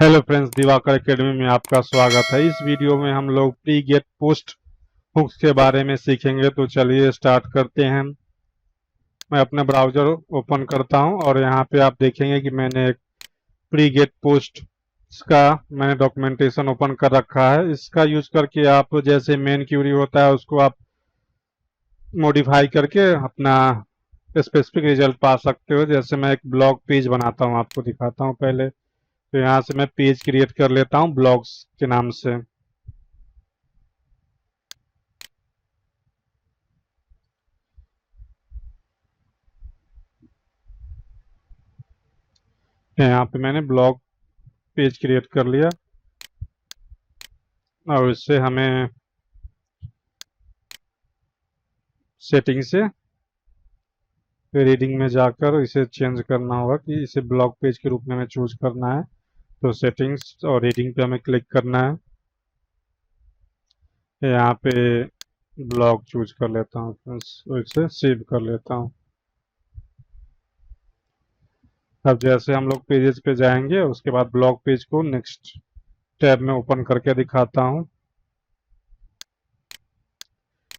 Hello friends, Diwakar academy में आपका स्वागत है। इस वीडियो में हम लोग प्री गेट पोस्ट हुक्स के बारे में सीखेंगे। तो चलिए स्टार्ट करते हैं। मैं अपना ब्राउजर ओपन करता हूं और यहाँ पे आप देखेंगे कि मैंने एक प्री गेट पोस्ट का मैंने डॉक्यूमेंटेशन ओपन कर रखा है। इसका यूज करके आप जैसे मेन क्यूरी होता है उसको आप मॉडिफाई करके अपना स्पेसिफिक रिजल्ट पा सकते हो। जैसे मैं एक ब्लॉग पेज बनाता हूँ, आपको दिखाता हूँ पहले। तो यहाँ से मैं पेज क्रिएट कर लेता हूँ ब्लॉग्स के नाम से। यहाँ पे मैंने ब्लॉग पेज क्रिएट कर लिया और इससे हमें सेटिंग से रीडिंग में जाकर इसे चेंज करना होगा कि इसे ब्लॉग पेज के रूप में हमें चूज करना है। तो सेटिंग्स और रीडिंग पे हमें क्लिक करना है। यहाँ पे ब्लॉग चूज कर लेता हूँ, फिर इसे सेव कर लेता हूँ। अब जैसे हम लोग पेजेस पे जाएंगे उसके बाद ब्लॉग पेज को नेक्स्ट टैब में ओपन करके दिखाता हूँ।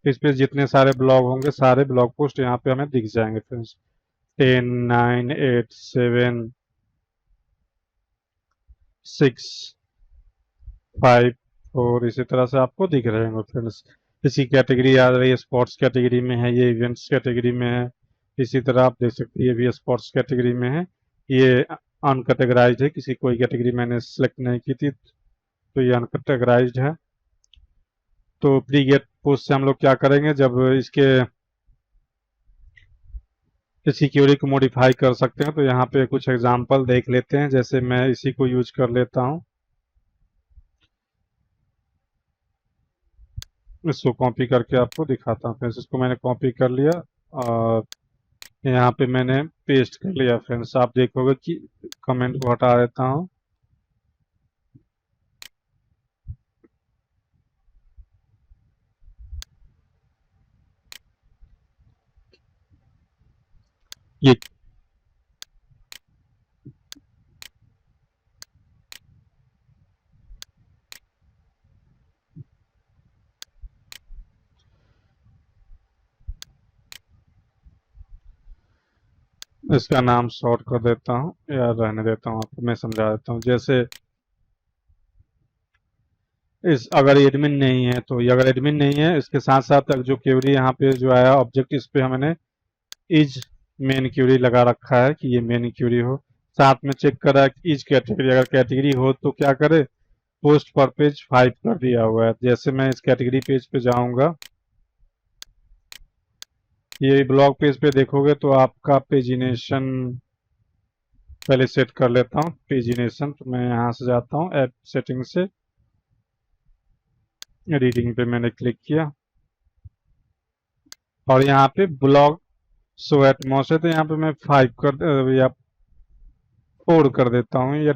इस पे जितने सारे ब्लॉग होंगे सारे ब्लॉग पोस्ट यहाँ पे हमें दिख जाएंगे फ्रेंड्स। 10, 9, 8, 7, 6, 5, और इसी तरह से आपको दिख रहे होंगे फ्रेंड्स। इसकी कैटेगरी आ रही है, स्पोर्ट्स कैटेगरी में है, ये इवेंट्स कैटेगरी में है। इसी तरह आप देख सकते हैं ये भी स्पोर्ट्स कैटेगरी में है। ये अनकैटेगराइज्ड है, किसी कोई कैटेगरी मैंने सेलेक्ट नहीं की थी, तो ये अनकैटेगराइज्ड है। तो प्री गेट पोस्ट से हम लोग क्या करेंगे, जब इसी क्वेरी को मॉडिफाई कर सकते हैं। तो यहाँ पे कुछ एग्जांपल देख लेते हैं। जैसे मैं इसी को यूज कर लेता हूँ, इसको कॉपी करके आपको दिखाता हूँ फ्रेंड्स। इसको मैंने कॉपी कर लिया और यहाँ पे मैंने पेस्ट कर लिया फ्रेंड्स। आप देखोगे कि कमेंट को हटा देता हूँ। ये इसका नाम शॉर्ट कर देता हूँ या रहने देता हूँ, आपको मैं समझा देता हूँ। जैसे इस अगर एडमिन नहीं है तो ये अगर एडमिन नहीं है, इसके साथ साथ जो क्वेरी यहाँ पे जो आया ऑब्जेक्ट, इस पे हमने इज मेन क्यूरी लगा रखा है कि ये मेन क्यूरी हो। साथ में चेक करा कि इज कैटेगरी, अगर कैटेगरी हो तो क्या करे, पोस्ट पर पेज 5 कर दिया हुआ है। जैसे मैं इस कैटेगरी पेज पे जाऊंगा, ये ब्लॉग पेज पे देखोगे तो आपका पेजिनेशन पहले सेट कर लेता हूँ। पेजिनेशन तो मैं यहाँ से जाता हूँ ऐप सेटिंग से, रीडिंग पे मैंने क्लिक किया और यहाँ पे ब्लॉग शो एट मोस्ट है, तो यहाँ पे मैं 5 कर या 4 कर देता हूँ या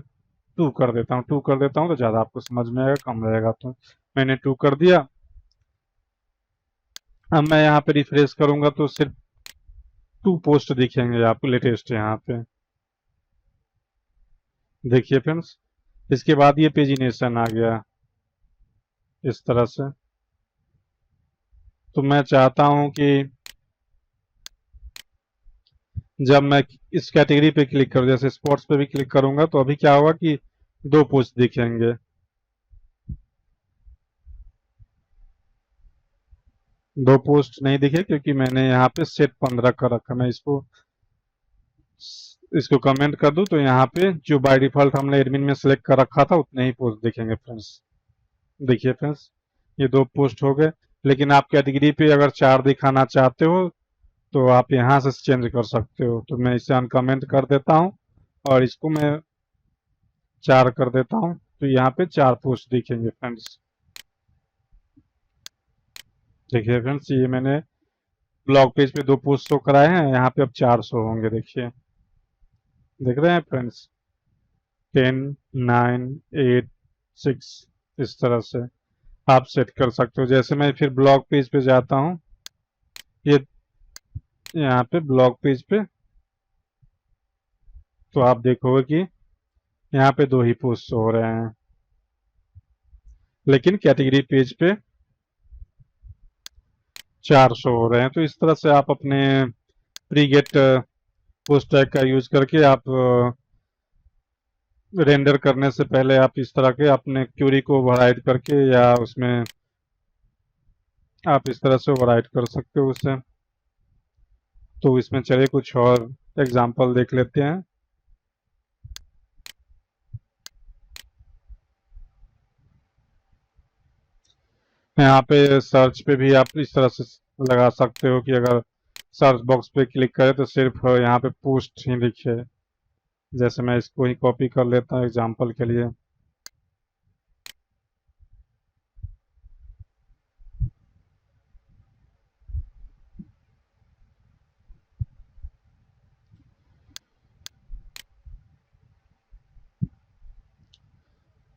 2 कर देता हूँ। 2 कर देता हूँ तो ज़्यादा आपको समझ में आएगा, कम रहेगा तो मैंने 2 कर दिया। अब मैं यहाँ पे रिफ्रेश करूंगा तो सिर्फ 2 पोस्ट दिखेंगे आपको लेटेस्ट यहाँ पे, देखिए फ्रेंड्स। इसके बाद ये पेजिनेशन आ गया इस तरह से। तो मैं चाहता हूं कि जब मैं इस कैटेगरी पे क्लिक करूं, जैसे स्पोर्ट्स पे भी क्लिक करूंगा, तो अभी क्या होगा कि 2 पोस्ट दिखेंगे। दो पोस्ट नहीं दिखे क्योंकि मैंने यहाँ पे सेट 15 कर रखा। मैं इसको कमेंट कर दूं तो यहाँ पे जो बाय डिफॉल्ट हमने एडमिन में सेलेक्ट कर रखा था उतने ही पोस्ट दिखेंगे फ्रेंड्स। देखिए फ्रेंड्स, ये 2 पोस्ट हो गए। लेकिन आप कैटेगरी पे अगर 4 दिखाना चाहते हो तो आप यहाँ से चेंज कर सकते हो। तो मैं इसे अनकमेंट कर देता हूँ और इसको मैं 4 कर देता हूँ, तो यहाँ पे 4 पोस्ट दिखेंगे फ्रेंड्स। देखिए फ्रेंड्स, ये मैंने ब्लॉग पेज पे 2 पोस्ट शो कराए हैं, यहाँ पे अब 4 शो होंगे। देखिए, देख रहे हैं फ्रेंड्स, 10, 9, 8, 6, इस तरह से आप सेट कर सकते हो। जैसे मैं फिर ब्लॉग पेज पे जाता हूँ, ये यहाँ पे ब्लॉग पेज पे, तो आप देखोगे कि यहाँ पे 2 ही पोस्ट हो रहे हैं, लेकिन कैटेगरी पेज पे 4 शो हो रहे हैं। तो इस तरह से आप अपने प्री गेट पोस्ट टैग का यूज करके आप रेंडर करने से पहले आप इस तरह के अपने क्यूरी को ओवरराइड करके या उसमें आप इस तरह से ओवरराइड कर सकते हो उसे। तो इसमें चलिए कुछ और एग्जांपल देख लेते हैं। यहाँ पे सर्च पे भी आप इस तरह से लगा सकते हो कि अगर सर्च बॉक्स पे क्लिक करें तो सिर्फ यहाँ पे पोस्ट ही दिखे। जैसे मैं इसको ही कॉपी कर लेता हूँ एग्जांपल के लिए।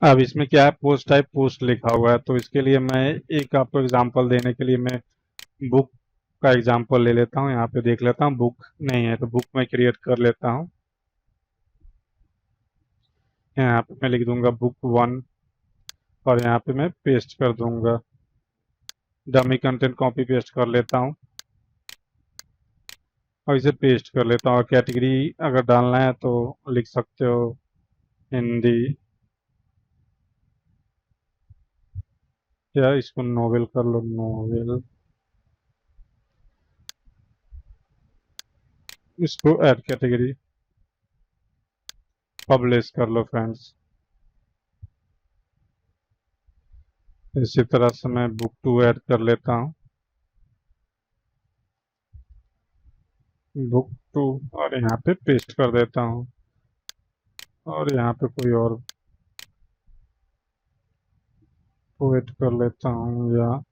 अब इसमें क्या है, पोस्ट टाइप पोस्ट लिखा हुआ है। तो इसके लिए मैं एक आपको एग्जांपल देने के लिए मैं बुक का एग्जांपल ले लेता हूँ। यहाँ पे देख लेता हूँ बुक नहीं है, तो बुक मैं क्रिएट कर लेता हूँ। यहाँ पे मैं लिख दूंगा बुक 1 और यहाँ पे मैं पेस्ट कर दूंगा। डमी कंटेंट कॉपी पेस्ट कर लेता हूँ और इसे पेस्ट कर लेता हूँ। और कैटेगरी अगर डालना है तो लिख सकते हो हिंदी, या इसको नोवेल कर लो, नोवेल। इसको ऐड कैटेगरी पब्लिश कर लो फ्रेंड्स। इसी तरह से मैं बुक 2 ऐड कर लेता हूँ, बुक 2, और यहाँ पे पेस्ट कर देता हूँ। और यहाँ पे कोई और पोएट कर लेता हूँ, या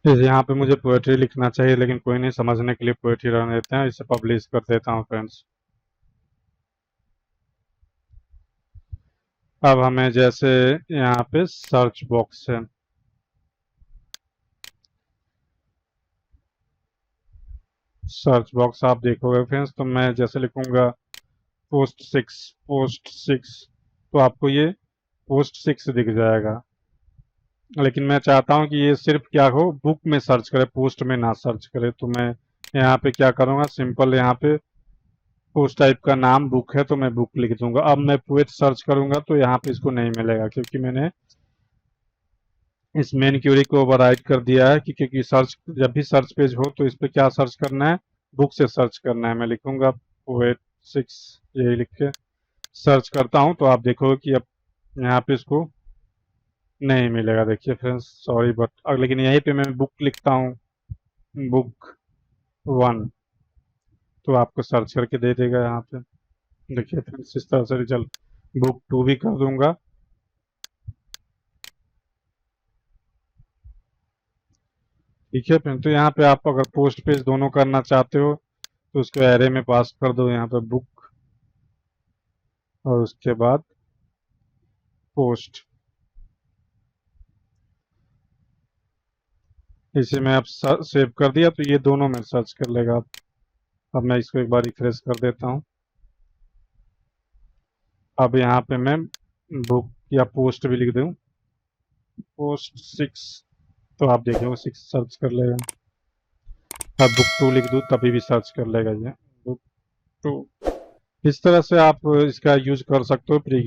यहाँ पे मुझे पोएट्री लिखना चाहिए, लेकिन कोई नहीं, समझने के लिए पोएट्री रहने देते हैं। इसे पब्लिश कर देता हूँ फ्रेंड्स। अब हमें जैसे यहाँ पे सर्च बॉक्स है, सर्च बॉक्स आप देखोगे फ्रेंड्स, तो मैं जैसे लिखूंगा पोस्ट 6 तो आपको ये पोस्ट 6 दिख जाएगा। लेकिन मैं चाहता हूँ कि ये सिर्फ क्या हो, बुक में सर्च करे, पोस्ट में ना सर्च करे। तो मैं यहाँ पे क्या करूँगा, सिंपल यहाँ पे पोस्ट टाइप का नाम बुक है तो मैं बुक लिख दूंगा। अब मैं पोएट सर्च करूंगा तो यहाँ पे इसको नहीं मिलेगा, क्योंकि मैंने इस मेन क्यूरी को ओवरराइड कर दिया है। क्योंकि सर्च, जब भी सर्च पेज हो तो इस पे क्या सर्च करना है, बुक से सर्च करना है। मैं लिखूंगा पोएट 6, यही लिख के सर्च करता हूँ तो आप देखोगे कि अब यहाँ पे इसको नहीं मिलेगा। देखिए फ्रेंड्स, सॉरी बट, लेकिन यहीं पे मैं बुक लिखता हूँ, बुक 1, तो आपको सर्च करके दे देगा यहाँ पे। देखिए फ्रेंड्स, इस तरह से रिजल्ट। बुक 2 भी कर दूंगा। ठीक है फ्रेंड, तो यहाँ पे आप अगर पोस्ट पेज दोनों करना चाहते हो तो उसको एरे में पास कर दो, यहाँ पे बुक और उसके बाद पोस्ट। इसे मैं अब सेव कर दिया तो ये दोनों में सर्च कर लेगा। अब मैं इसको एक बार रिफ्रेश कर देता हूँ। अब यहाँ पे मैं बुक या पोस्ट भी लिख दूँ, पोस्ट 6, तो आप देखिए 6 सर्च कर लेगा। अब बुक 2 लिख दूँ तभी भी सर्च कर लेगा ये बुक 2। इस तरह से आप इसका यूज कर सकते हो प्री